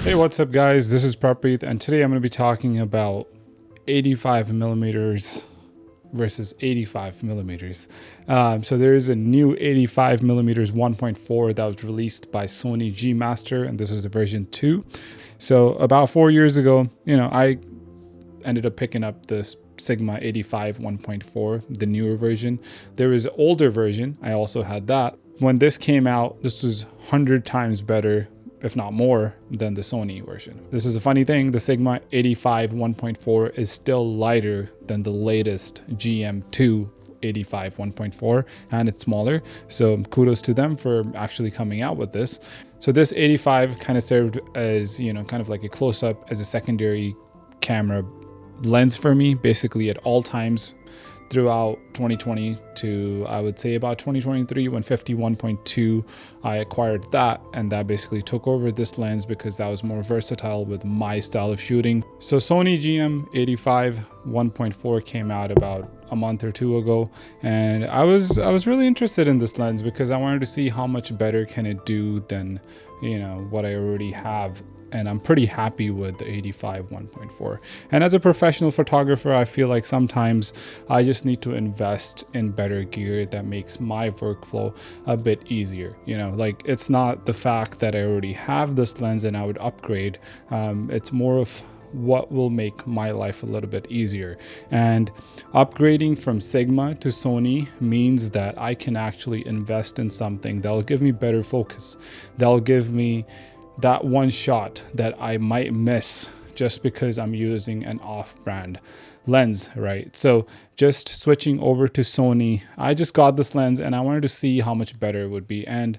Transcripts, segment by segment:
Hey, what's up guys? This is Prapreet and today I'm going to be talking about 85 millimeters versus 85 millimeters. So there is a new 85 millimeters 1.4 that was released by Sony G Master, and this is the version 2. So about 4 years ago, I ended up picking up this Sigma 85 1.4, the newer version. There is an older version. I also had that. When this came out, this was 100 times better, if not more, than the Sony version. This is a funny thing. The Sigma 85 1.4 is still lighter than the latest GM2 85 1.4, and it's smaller. So kudos to them for actually coming out with this. So this 85 kind of served as, kind of like a close-up as a secondary camera lens for me, basically at all times throughout 2020 to, I would say, about 2023, when 51.2 I acquired that, and that basically took over this lens because that was more versatile with my style of shooting. So Sony GM85 1.4 came out about a month or two ago, and I was really interested in this lens because I wanted to see how much better can it do than what I already have. And I'm pretty happy with the 85 1.4. And as a professional photographer, I feel like sometimes I just need to invest in better gear that makes my workflow a bit easier. Like, it's not the fact that I already have this lens and I would upgrade. It's more of what will make my life a little bit easier. And upgrading from Sigma to Sony means that I can actually invest in something that will give me better focus. That'll give me that one shot that I might miss just because I'm using an off-brand lens, right? So just switching over to Sony, I just got this lens and I wanted to see how much better it would be. And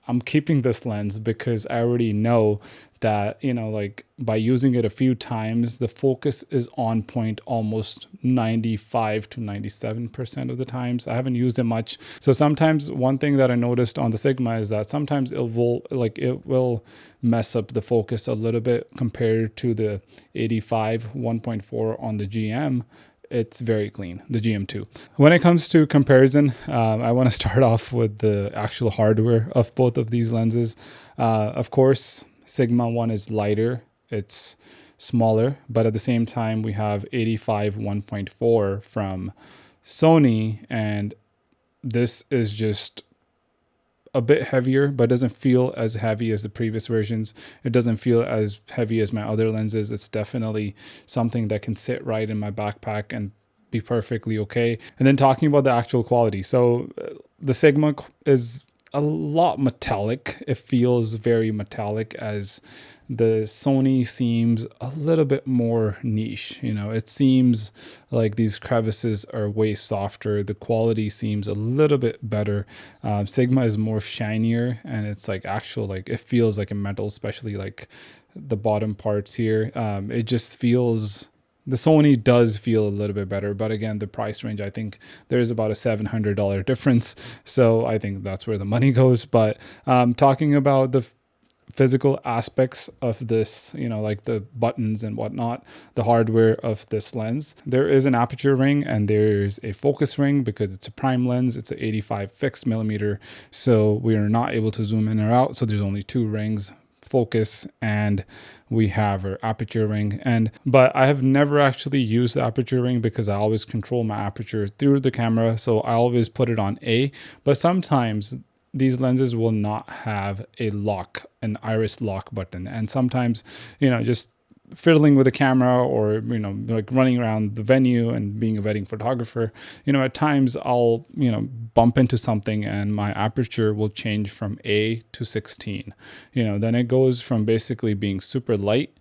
I'm keeping this lens because I already know that, like, by using it a few times, the focus is on point almost 95 to 97% of the times. I haven't used it much. So sometimes one thing that I noticed on the Sigma is that sometimes it will mess up the focus a little bit compared to the 85 1.4 on the GM. It's very clean, the GM2. When it comes to comparison, I want to start off with the actual hardware of both of these lenses. Of course, Sigma 1 is lighter, it's smaller, but at the same time, we have 85 1.4 from Sony, and this is just a bit heavier, but doesn't feel as heavy as the previous versions. It doesn't feel as heavy as my other lenses. It's definitely something that can sit right in my backpack and be perfectly okay. And then talking about the actual quality. So the Sigma is a lot metallic. It feels very metallic, as the Sony seems a little bit more niche. It seems like these crevices are way softer. The quality seems a little bit better. Sigma is more shinier, and it's like it feels like a metal, especially like the bottom parts here. It just feels, the Sony does feel a little bit better, but again, the price range, I think there's about a $700 difference. So I think that's where the money goes. But talking about the physical aspects of this, like the buttons and whatnot, the hardware of this lens, there is an aperture ring and there's a focus ring because it's a prime lens. It's an 85 fixed millimeter. So we are not able to zoom in or out. So there's only two rings, focus, and we have our aperture ring. But I have never actually used the aperture ring because I always control my aperture through the camera. So I always put it on A, but sometimes these lenses will not have an iris lock button. And sometimes, just fiddling with the camera or, like running around the venue and being a wedding photographer, at times I'll, bump into something and my aperture will change from A to 16. Then it goes from basically being super light,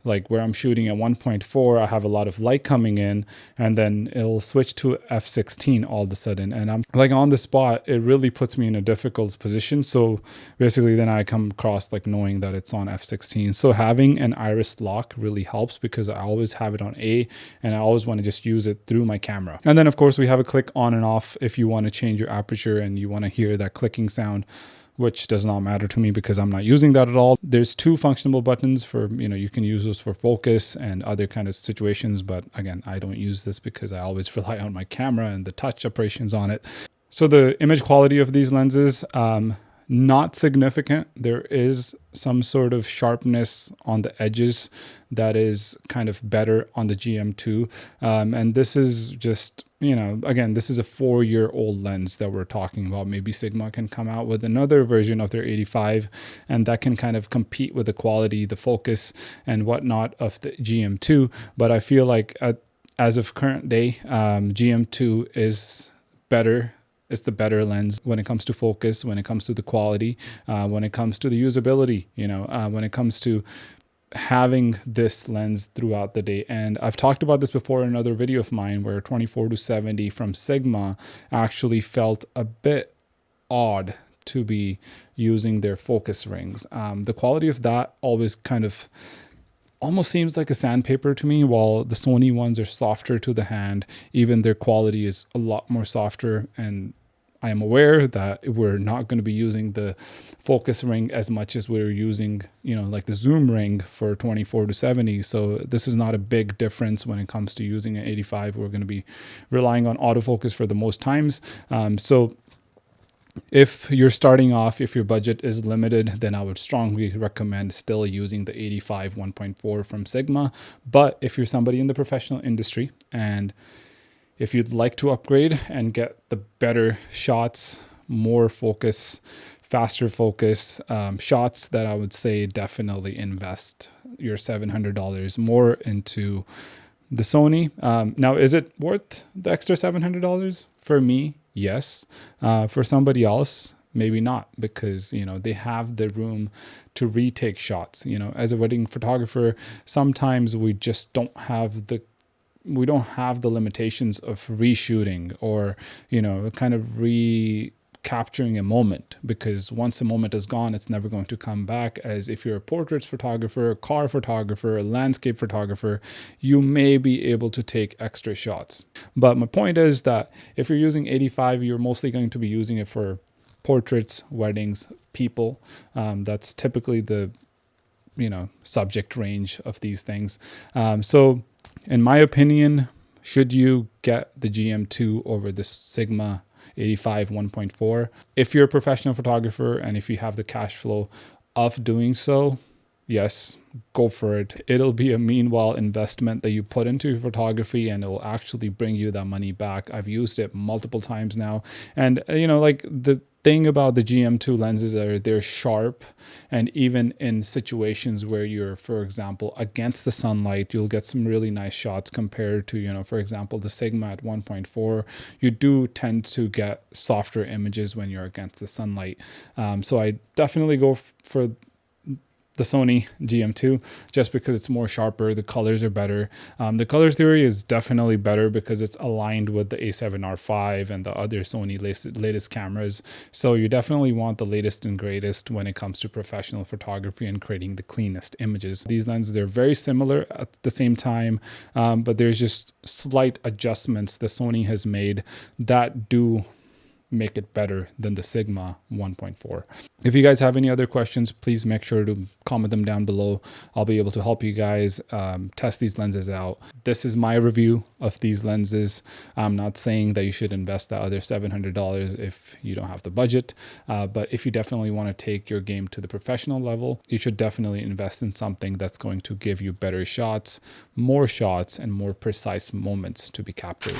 like where I'm shooting at 1.4, I have a lot of light coming in, and then it'll switch to f16 all of a sudden. And I'm like, on the spot, it really puts me in a difficult position. So basically then I come across like knowing that it's on f16. So having an iris lock really helps because I always have it on A and I always want to just use it through my camera. And then of course we have a click on and off if you want to change your aperture and you want to hear that clicking sound, which does not matter to me because I'm not using that at all. There's two functional buttons for, you can use those for focus and other kind of situations. But again, I don't use this because I always rely on my camera and the touch operations on it. So the image quality of these lenses, not significant. There is some sort of sharpness on the edges that is kind of better on the GM2. And this is just, again, this is a 4-year-old lens that we're talking about. Maybe Sigma can come out with another version of their 85, and that can kind of compete with the quality, the focus, and whatnot of the GM2. But I feel like as of current day, GM2 is better. It's the better lens when it comes to focus, when it comes to the quality, when it comes to the usability, when it comes to having this lens throughout the day. And I've talked about this before in another video of mine where 24-70 from Sigma actually felt a bit odd to be using their focus rings. The quality of that always kind of almost seems like a sandpaper to me, while the Sony ones are softer to the hand. Even their quality is a lot more softer, and I am aware that we're not going to be using the focus ring as much as we're using, like the zoom ring for 24-70. So this is not a big difference when it comes to using an 85. We're going to be relying on autofocus for the most times. So if you're starting off, if your budget is limited, then I would strongly recommend still using the 85 1.4 from Sigma. But if you're somebody in the professional industry, and if you'd like to upgrade and get the better shots, more focus, faster focus shots, that I would say definitely invest your $700 more into the Sony. Now, is it worth the extra $700? For me, yes. For somebody else, maybe not, because they have the room to retake shots. As a wedding photographer, sometimes we just don't have the limitations of reshooting or kind of recapturing a moment, because once a moment is gone, it's never going to come back. As if you're a portraits photographer, a car photographer, a landscape photographer, you may be able to take extra shots. But my point is that if you're using 85, you're mostly going to be using it for portraits, weddings, people. That's typically the subject range of these things. So in my opinion, should you get the GM2 over the Sigma 85 1.4? If you're a professional photographer and if you have the cash flow of doing so, yes, go for it. It'll be a meanwhile investment that you put into your photography, and it will actually bring you that money back. I've used it multiple times now. And, like the thing about the GM2 lenses are they're sharp, and even in situations where you're, for example, against the sunlight, you'll get some really nice shots compared to, for example, the Sigma at 1.4. You do tend to get softer images when you're against the sunlight. So I definitely go for the Sony GM2 just because it's more sharper. The colors are better. The color theory is definitely better because it's aligned with the A7R5 and the other Sony latest cameras. So you definitely want the latest and greatest when it comes to professional photography and creating the cleanest images. These lenses, they're very similar at the same time, but there's just slight adjustments the Sony has made that do make it better than the Sigma 1.4. If you guys have any other questions, please make sure to comment them down below. I'll be able to help you guys test these lenses out. This is my review of these lenses. I'm not saying that you should invest that other $700 if you don't have the budget, but if you definitely want to take your game to the professional level, you should definitely invest in something that's going to give you better shots, and more precise moments to be captured.